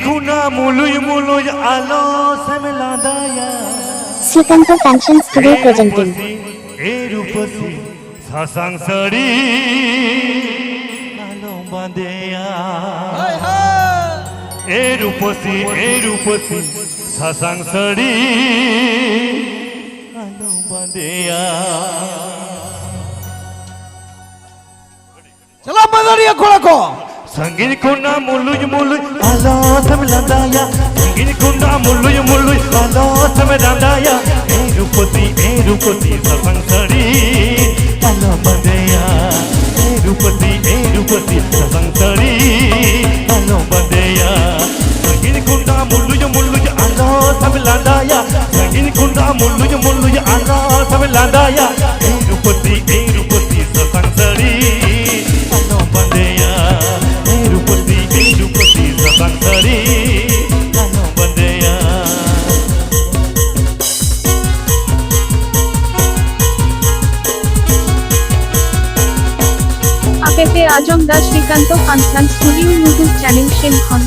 kuna muluy alo semeladaya Srikanto Function Studio presenting Erupasi sasang sari alo bandeya Erupasi sasang sari alo bandeya चला बदरिया खोला को संगीन कुंडा मुल्लुज आला समलांदाया संगीन कुंडा मुल्लुज आला समलांदाया ए रूपती ससंग सड़ी आला बंदेया ए रूपती ससंग सड़ी आला बंदेया संगीन कुंडा मुल्लुज आला समलांदाया संगीन कुंडा मुल्लुज आला समलांदाया ए रूपती ससंग सड़ी Sangari alo bandeya APP Ajamda Srikanto Function Studio YouTube channel Shimkhon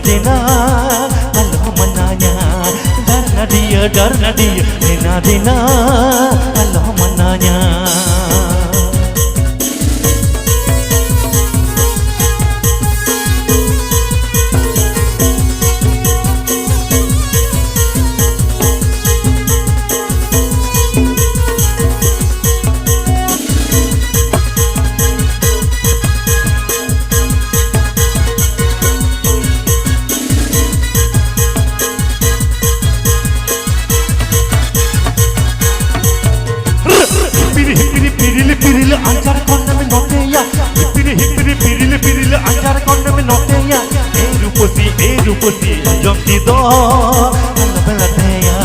Dina alo mananya darna dia dina alo mananya Piril anjar konne me noteya piril anjar konne me noteya e rupati jomti do alo meladeya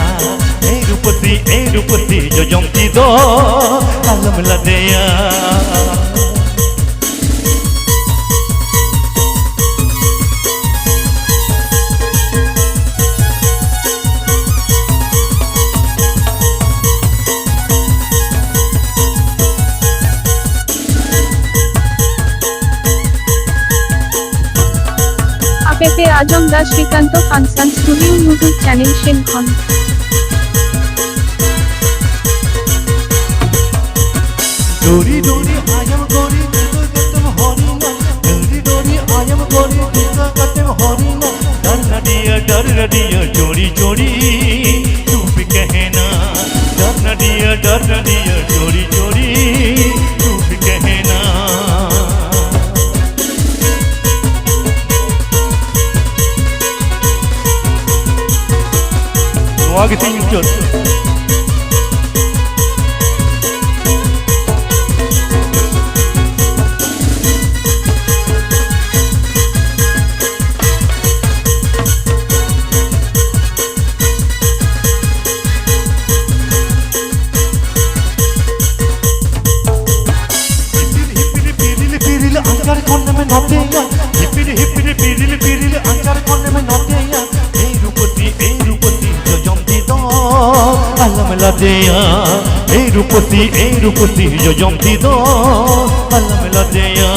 e rupati jomti do alo meladeya APP Ajamda Srikanto Function Studio YouTube channel Shimkhon Dori ayam gori duka katam horina Dori ayam gori duka katam horina Darna diya chori tu bhi kehna Darna diya chori tu bhi kehna आगे से user पिरिल अंचार कोने में नोटेया पिरिल अंचार कोने में नोटेया ए रूपती alo meladeya e rupati jo jomti do alo meladeya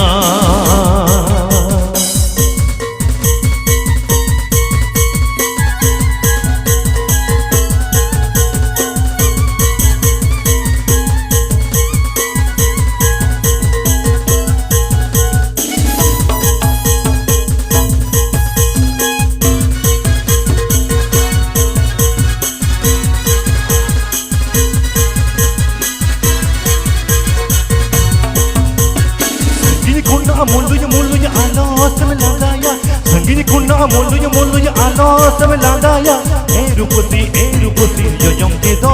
Muluy alo semeladaya Sangini kuna muluy alo semeladaya E rupati jo jomti do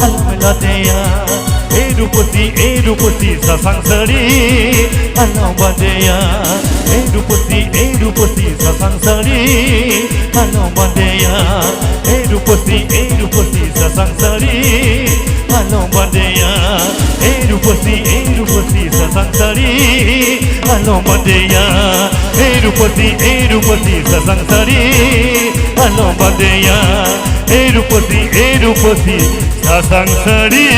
alo meladeya E rupati sasang sari alo bandeya E rupati sasang sari alo bandeya E rupati sasangsari Alom bandeya Erupasi sasangsari Alom bandeya Erupasi sasangsari Alom bandeya Erupasi sasangsari